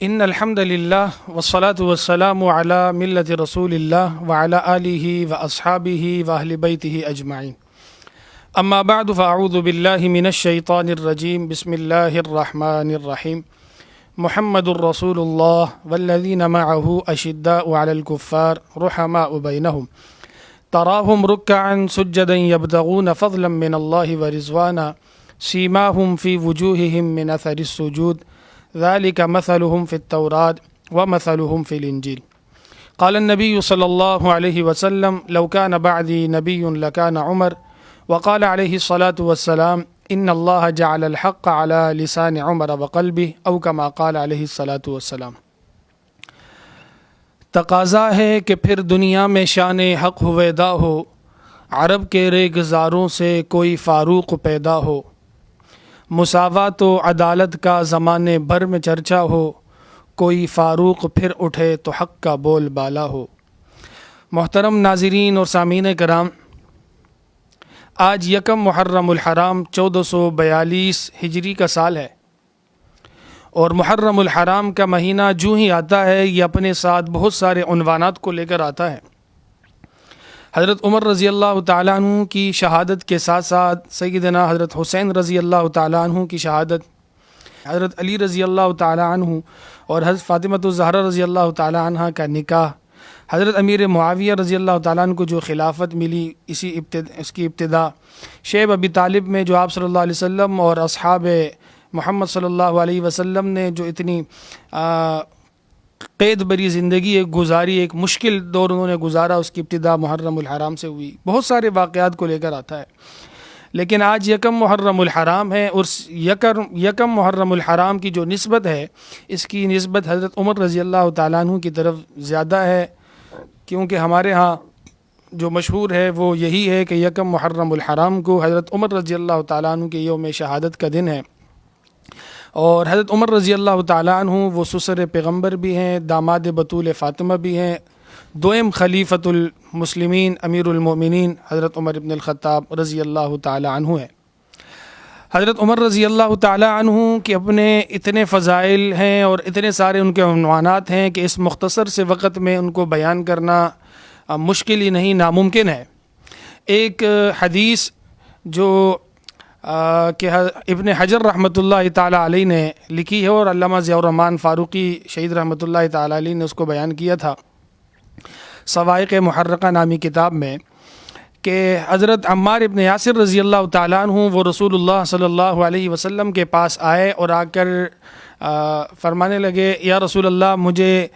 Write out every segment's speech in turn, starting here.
ان الحمد للہ والصلاة والسلام علی ملت رسول اللہ وعلی آلہ واصحابہ واہل بیتہ اجمعین اما بعد فاعوذ باللہ من الشیطان الرجیم بسم اللہ الرحمن الرحیم محمد الرسول اللہ والذین معہ اشداء علی الکفار رحماء بینہم تراہم رکعا سجدا یبتغون فضلا من اللہ ورضوانا سیماہم فی وجوہہم من اثر السجود ذلك مثلهم في التوراة ومثلهم في الإنجيل قال النبي صلى الله عليه وسلم لو كان بعدي نبي لكان عمر وقال عليه الصلاة والسلام إن الله جعل الحق على لسان عمر وقلبه أو كما قال عليه الصلاة والسلام۔ تقاضا ہے کہ پھر دنیا میں شان حق ہویدا ہو، عرب کے ریگزاروں سے کوئی فاروق پیدا ہو، مساوات و عدالت کا زمانے بھر میں چرچا ہو، کوئی فاروق پھر اٹھے تو حق کا بول بالا ہو۔ محترم ناظرین اور سامعین کرام، آج یکم محرم الحرام 1442 ہجری کا سال ہے، اور محرم الحرام کا مہینہ جو ہی آتا ہے یہ اپنے ساتھ بہت سارے عنوانات کو لے کر آتا ہے۔ حضرت عمر رضی اللہ تعالیٰ عنہ کی شہادت کے ساتھ ساتھ سیدنا حضرت حسین رضی اللہ تعالیٰ عنہ کی شہادت، حضرت علی رضی اللہ تعالیٰ عنہ اور حضرت فاطمۃ الزہرا رضی اللہ تعالیٰ عنہ کا نکاح، حضرت امیر معاویہ رضی اللہ تعالیٰ عنہ کو جو خلافت ملی اس کی ابتدا، شیب ابی طالب میں جو آپ صلی اللہ علیہ وسلم اور اصحاب محمد صلی اللہ علیہ وسلم نے جو اتنی قید بری زندگی ایک گزاری، ایک مشکل دور انہوں نے گزارا، اس کی ابتدا محرم الحرام سے ہوئی۔ بہت سارے واقعات کو لے کر آتا ہے، لیکن آج یکم محرم الحرام ہے، اور یکم محرم الحرام کی جو نسبت ہے اس کی نسبت حضرت عمر رضی اللہ تعالیٰ عنہ کی طرف زیادہ ہے، کیونکہ ہمارے ہاں جو مشہور ہے وہ یہی ہے کہ یکم محرم الحرام کو حضرت عمر رضی اللہ تعالیٰ عنہ کے یوم شہادت کا دن ہے، اور حضرت عمر رضی اللہ تعالیٰ عنہ وہ سسر پیغمبر بھی ہیں، داماد بطول فاطمہ بھی ہیں، دوئم خلیفۃ المسلمین امیر المؤمنین حضرت عمر بن الخطاب رضی اللہ تعالیٰ عنہ ہے۔ حضرت عمر رضی اللہ تعالیٰ عنہ کے اپنے اتنے فضائل ہیں اور اتنے سارے ان کے عنوانات ہیں کہ اس مختصر سے وقت میں ان کو بیان کرنا مشکل ہی نہیں، ناممکن ہے۔ ایک حدیث جو کہ ابن حجر رحمۃ اللہ تعالیٰ علیہ نے لکھی ہے، اور علامہ ضیاء الرحمن فاروقی شہید رحمۃ اللہ تعالیٰ علیہ نے اس کو بیان کیا تھا صواعق محرقہ نامی کتاب میں، کہ حضرت عمار ابن یاسر رضی اللہ تعالیٰ عنہ وہ رسول اللہ صلی اللہ علیہ وسلم کے پاس آئے اور آ کر فرمانے لگے، یا رسول اللہ مجھے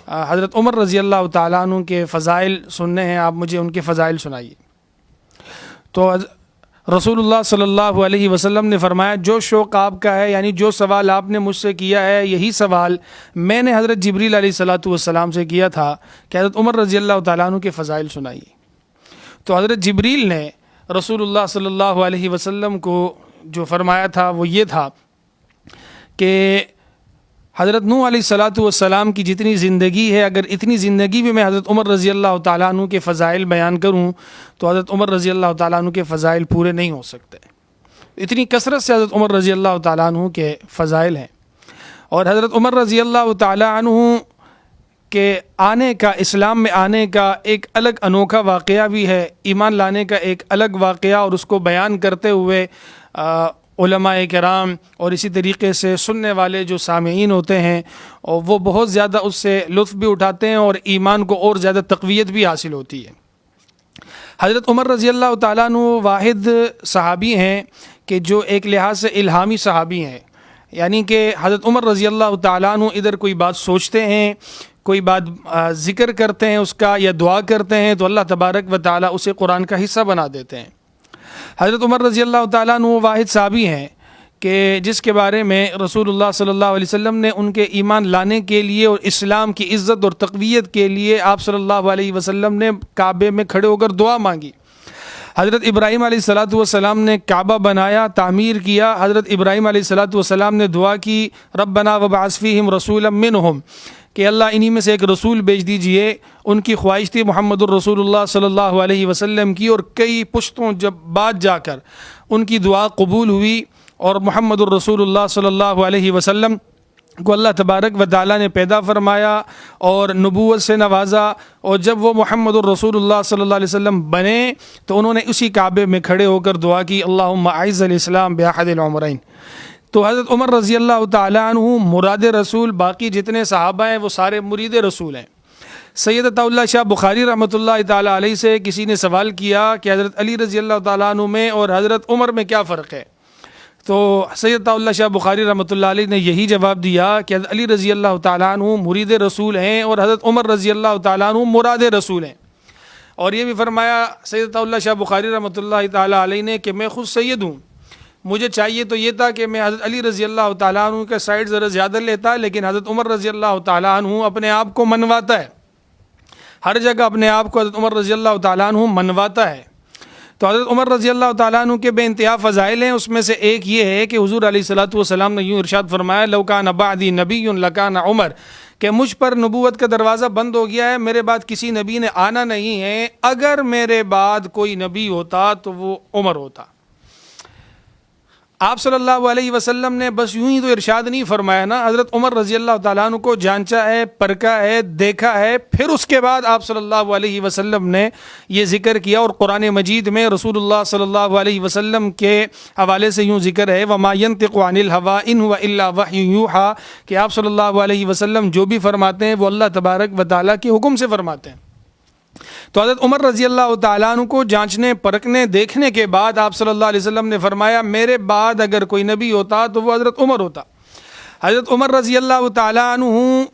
حضرت عمر رضی اللہ تعالیٰ عنہ کے فضائل سننے ہیں، آپ مجھے ان کے فضائل سنائیے۔ تو رسول اللہ صلی اللہ علیہ وسلم نے فرمایا، جو شوق آپ کا ہے، یعنی جو سوال آپ نے مجھ سے کیا ہے، یہی سوال میں نے حضرت جبریل علیہ الصلاۃ والسلام سے کیا تھا کہ حضرت عمر رضی اللہ تعالیٰ عنہ کے فضائل سنائیے۔ تو حضرت جبریل نے رسول اللہ صلی اللہ علیہ وسلم کو جو فرمایا تھا وہ یہ تھا کہ حضرت نوح علیہ الصلاۃ والسلام کی جتنی زندگی ہے، اگر اتنی زندگی بھی میں حضرت عمر رضی اللہ تعالیٰ عنہ کے فضائل بیان کروں تو حضرت عمر رضی اللہ تعالیٰ عنہ کے فضائل پورے نہیں ہو سکتے، اتنی کثرت سے حضرت عمر رضی اللہ تعالیٰ عنہ کے فضائل ہیں۔ اور حضرت عمر رضی اللہ تعالیٰ عنہ کے آنے کا، اسلام میں آنے کا ایک الگ انوکھا واقعہ بھی ہے، ایمان لانے کا ایک الگ واقعہ، اور اس کو بیان کرتے ہوئے علماء کرام اور اسی طریقے سے سننے والے جو سامعین ہوتے ہیں اور وہ بہت زیادہ اس سے لطف بھی اٹھاتے ہیں، اور ایمان کو اور زیادہ تقویت بھی حاصل ہوتی ہے۔ حضرت عمر رضی اللہ تعالیٰ عنہ واحد صحابی ہیں کہ جو ایک لحاظ سے الہامی صحابی ہیں، یعنی کہ حضرت عمر رضی اللہ تعالیٰ عنہ ادھر کوئی بات سوچتے ہیں، کوئی بات ذکر کرتے ہیں اس کا یا دعا کرتے ہیں تو اللہ تبارک و تعالیٰ اسے قرآن کا حصہ بنا دیتے ہیں۔ حضرت عمر رضی اللہ تعالیٰ عنہ واحد صحابی ہیں کہ جس کے بارے میں رسول اللہ صلی اللہ علیہ وسلم نے ان کے ایمان لانے کے لیے اور اسلام کی عزت اور تقویت کے لیے آپ صلی اللہ علیہ وسلم نے کعبے میں کھڑے ہو کر دعا مانگی۔ حضرت ابراہیم علیہ الصلاۃ والسلام نے کعبہ بنایا، تعمیر کیا، حضرت ابراہیم علیہ الصلاۃ والسلام نے دعا کی، ربنا وابعث فیہم رسولا منہم، کہ اللہ انہی میں سے ایک رسول بھیج دیجئے۔ ان کی خواہش تھی محمد الرسول اللہ صلی اللہ علیہ وسلم کی، اور کئی پشتوں جب بعد جا کر ان کی دعا قبول ہوئی، اور محمد الرسول اللہ صلی اللہ علیہ وسلم کو اللہ تبارک و تعالیٰ نے پیدا فرمایا اور نبوت سے نوازا، اور جب وہ محمد الرسول اللہ صلی اللہ علیہ وسلم بنے تو انہوں نے اسی کعبے میں کھڑے ہو کر دعا کی، اللہم اعز الاسلام باحد العمرین۔ تو حضرت عمر رضی اللہ تعالیٰ عنہ مراد رسول، باقی جتنے صحابہ ہیں وہ سارے مرید رسول ہیں۔ سید عطا اللہ شاہ بخاری رحمۃ اللہ تعالیٰ علیہ سے کسی نے سوال کیا کہ حضرت علی رضی اللہ تعالیٰ عنہ میں اور حضرت عمر میں کیا فرق ہے؟ تو سید عطا اللہ شاہ بخاری رحمۃ اللہ علیہ نے یہی جواب دیا کہ حضرت علی رضی اللہ تعالیٰ عنہ مرید رسول ہیں اور حضرت عمر رضی اللہ تعالیٰ عنہ مراد رسول ہیں۔ اور یہ بھی فرمایا سید عطا اللہ شاہ بخاری رحمۃ اللہ تعالیٰ علیہ نے کہ میں خود سید ہوں، مجھے چاہیے تو یہ تھا کہ میں حضرت علی رضی اللہ تعالیٰ عنہ کا سائڈ ذرا زیادہ لیتا، لیکن حضرت عمر رضی اللہ تعالیٰ عنہ اپنے آپ کو منواتا ہے، ہر جگہ اپنے آپ کو حضرت عمر رضی اللہ تعالیٰ عنہ منواتا ہے۔ تو حضرت عمر رضی اللہ تعالیٰ عنہ کے بے انتہا فضائل ہیں، اس میں سے ایک یہ ہے کہ حضور علیہ الصلوۃ والسلام نے یوں ارشاد فرمایا، لو کان بعدی نبی لکان عمر، کہ مجھ پر نبوت کا دروازہ بند ہو گیا ہے، میرے بعد کسی نبی نے آنا نہیں ہے، اگر میرے بعد کوئی نبی ہوتا تو وہ عمر ہوتا۔ آپ صلی اللہ علیہ وسلم نے بس یوں ہی تو ارشاد نہیں فرمایا نا، حضرت عمر رضی اللہ تعالیٰ عنہ کو جانچا ہے، پرکھا ہے، دیکھا ہے، پھر اس کے بعد آپ صلی اللہ علیہ وسلم نے یہ ذکر کیا۔ اور قرآن مجید میں رسول اللہ صلی اللہ علیہ وسلم کے حوالے سے یوں ذکر ہے، وَمَا يَنطِقُ عَنِ الْهَوَىٰ إِنْ هُوَ إِلَّا وَحْيٌ يُوحَىٰ، کہ آپ صلی اللہ علیہ وسلم جو بھی فرماتے ہیں وہ اللہ تبارک و تعالیٰ کے حکم سے فرماتے ہیں۔ تو حضرت عمر رضی اللہ تعالیٰ عنہ کو جانچنے، پرکھنے، دیکھنے کے بعد آپ صلی اللہ علیہ وسلم نے فرمایا، میرے بعد اگر کوئی نبی ہوتا تو وہ حضرت عمر ہوتا۔ حضرت عمر رضی اللہ تعالیٰ عنہ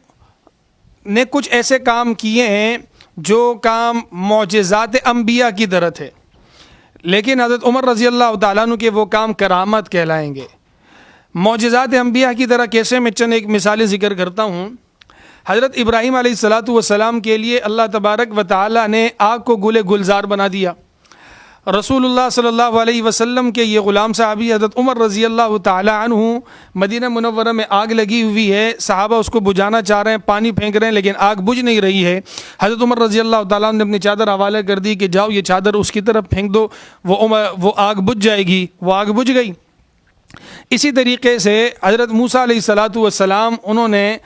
نے کچھ ایسے کام کیے ہیں جو کام معجزات انبیاء کی طرح تھے، لیکن حضرت عمر رضی اللہ تعالیٰ عنہ کے وہ کام کرامت کہلائیں گے۔ معجزات انبیاء کی طرح کیسے؟ میں چند ایک مثالیں ذکر کرتا ہوں۔ حضرت ابراہیم علیہ الصلاۃ والسلام کے لیے اللہ تبارک و تعالیٰ نے آگ کو گلے گلزار بنا دیا۔ رسول اللہ صلی اللہ علیہ وسلم کے یہ غلام صحابی حضرت عمر رضی اللہ تعالیٰ عنہ، مدینہ منورہ میں آگ لگی ہوئی ہے، صحابہ اس کو بجھانا چاہ رہے ہیں، پانی پھینک رہے ہیں، لیکن آگ بجھ نہیں رہی ہے۔ حضرت عمر رضی اللہ تعالیٰ عنہ نے اپنی چادر حوالے کر دی کہ جاؤ یہ چادر اس کی طرف پھینک دو، وہ آگ بجھ جائے گی۔ وہ آگ بجھ گئی۔ اسی طریقے سے حضرت موسیٰ علیہ الصلاۃ والسلام، انہوں نے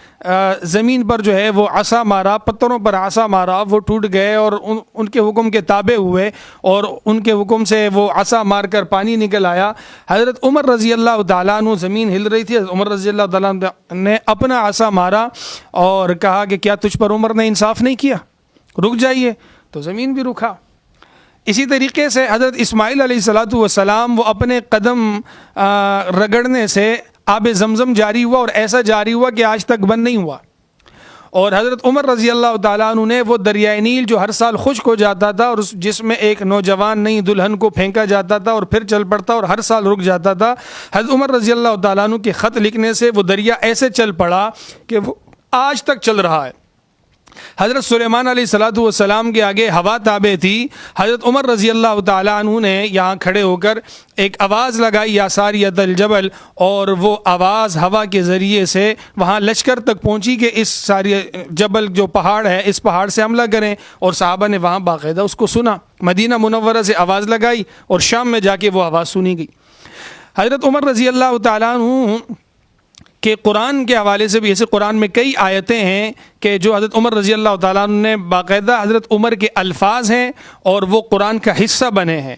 زمین پر جو ہے وہ عصا مارا، پتھروں پر عصا مارا، وہ ٹوٹ گئے اور ان کے حکم کے تابع ہوئے اور ان کے حکم سے وہ عصا مار کر پانی نکل آیا۔ حضرت عمر رضی اللہ تعالیٰ عنہ، زمین ہل رہی تھی، حضرت عمر رضی اللہ تعالیٰ عنہ نے اپنا عصا مارا اور کہا کہ کیا تجھ پر عمر نے انصاف نہیں کیا، رک جائیے، تو زمین بھی رکا۔ اسی طریقے سے حضرت اسماعیل علیہ الصلاۃ والسلام، وہ اپنے قدم رگڑنے سے آب زمزم جاری ہوا، اور ایسا جاری ہوا کہ آج تک بند نہیں ہوا۔ اور حضرت عمر رضی اللہ تعالیٰ عنہ نے وہ دریائے نیل جو ہر سال خشک ہو جاتا تھا اور جس میں ایک نوجوان نئی دلہن کو پھینکا جاتا تھا اور پھر چل پڑتا اور ہر سال رک جاتا تھا، حضرت عمر رضی اللہ تعالیٰ عنہ کے خط لکھنے سے وہ دریا ایسے چل پڑا کہ وہ آج تک چل رہا ہے۔ حضرت سلیمان علیہ الصلاۃ والسلام کے آگے ہوا تابع تھی۔ حضرت عمر رضی اللہ تعالیٰ عنہ نے یہاں کھڑے ہو کر ایک آواز لگائی، یا ساریۃ الجبل، اور وہ آواز ہوا کے ذریعے سے وہاں لشکر تک پہنچی کہ اس ساری جبل جو پہاڑ ہے، اس پہاڑ سے حملہ کریں، اور صحابہ نے وہاں باقاعدہ اس کو سنا۔ مدینہ منورہ سے آواز لگائی اور شام میں جا کے وہ آواز سنی گئی۔ حضرت عمر رضی اللہ تعالیٰ عنہ کہ قرآن کے حوالے سے بھی ایسے قرآن میں کئی آیتیں ہیں کہ جو حضرت عمر رضی اللہ تعالیٰ عنہ نے باقاعدہ حضرت عمر کے الفاظ ہیں اور وہ قرآن کا حصہ بنے ہیں۔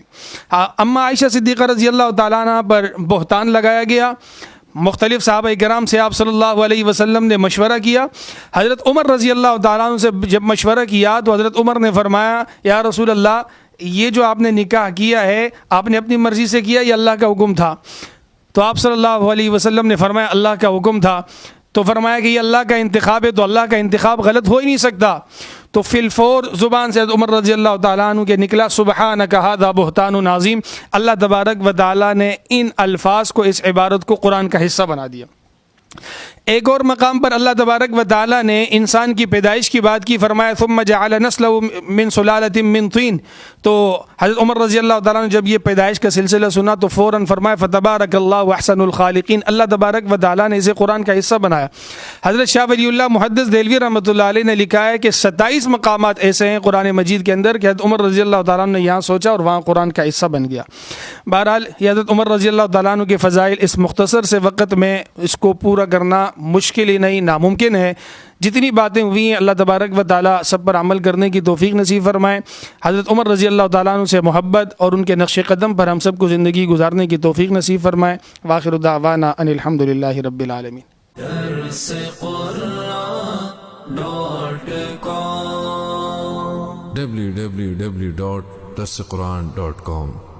اما عائشہ صدیقہ رضی اللہ تعالیٰ عنہ پر بہتان لگایا گیا، مختلف صحابہ کرام سے آپ صلی اللہ علیہ وسلم نے مشورہ کیا۔ حضرت عمر رضی اللہ تعالیٰ عنہ سے جب مشورہ کیا تو حضرت عمر نے فرمایا، یا رسول اللہ، یہ جو آپ نے نکاح کیا ہے آپ نے اپنی مرضی سے کیا یا اللہ کا حکم تھا؟ تو آپ صلی اللہ علیہ وسلم نے فرمایا اللہ کا حکم تھا۔ تو فرمایا کہ یہ اللہ کا انتخاب ہے، تو اللہ کا انتخاب غلط ہو ہی نہیں سکتا۔ تو فی الفور زبان سے عمر رضی اللہ تعالیٰ عنہ کے نکلا، سبحانک ھذا بہتان عظیم۔ اللہ تبارک و تعالیٰ نے ان الفاظ کو، اس عبارت کو قرآن کا حصہ بنا دیا۔ ایک اور مقام پر اللہ تبارک و تعالیٰ نے انسان کی پیدائش کی بات کی، فرمایا ثم جعل نسلہ من سلالۃ من طین۔ تو حضرت عمر رضی اللہ تعالیٰ نے جب یہ پیدائش کا سلسلہ سنا تو فوراً فرمایا فتبارک اللہ احسن الخالقین۔ اللہ تبارک و تعالیٰ نے اسے قرآن کا حصہ بنایا۔ حضرت شاہ ولی اللہ محدث دہلوی رحمۃ اللہ علیہ نے لکھا ہے کہ 27 مقامات ایسے ہیں قرآن مجید کے اندر کہ حضرت عمر رضی اللہ تعالیٰ نے یہاں سوچا اور وہاں قرآن کا حصہ بن گیا۔ بہرحال یہ حضرت عمر رضی اللہ تعالیٰ عنہ کے فضائل، اس مختصر سے وقت میں اس کو پورا کرنا مشکل ہی نہیں ناممکن ہے. جتنی باتیں ہوئی ہیں اللہ تبارک و تعالیٰ سب پر عمل کرنے کی توفیق نصیب فرمائے. حضرت عمر رضی اللہ تعالیٰ عنہ سے محبت اور ان کے نقش قدم پر ہم سب کو زندگی گزارنے کی توفیق نصیب فرمائے. وآخر دعوانا ان الحمد للہ رب العالمین. www.darsequran.com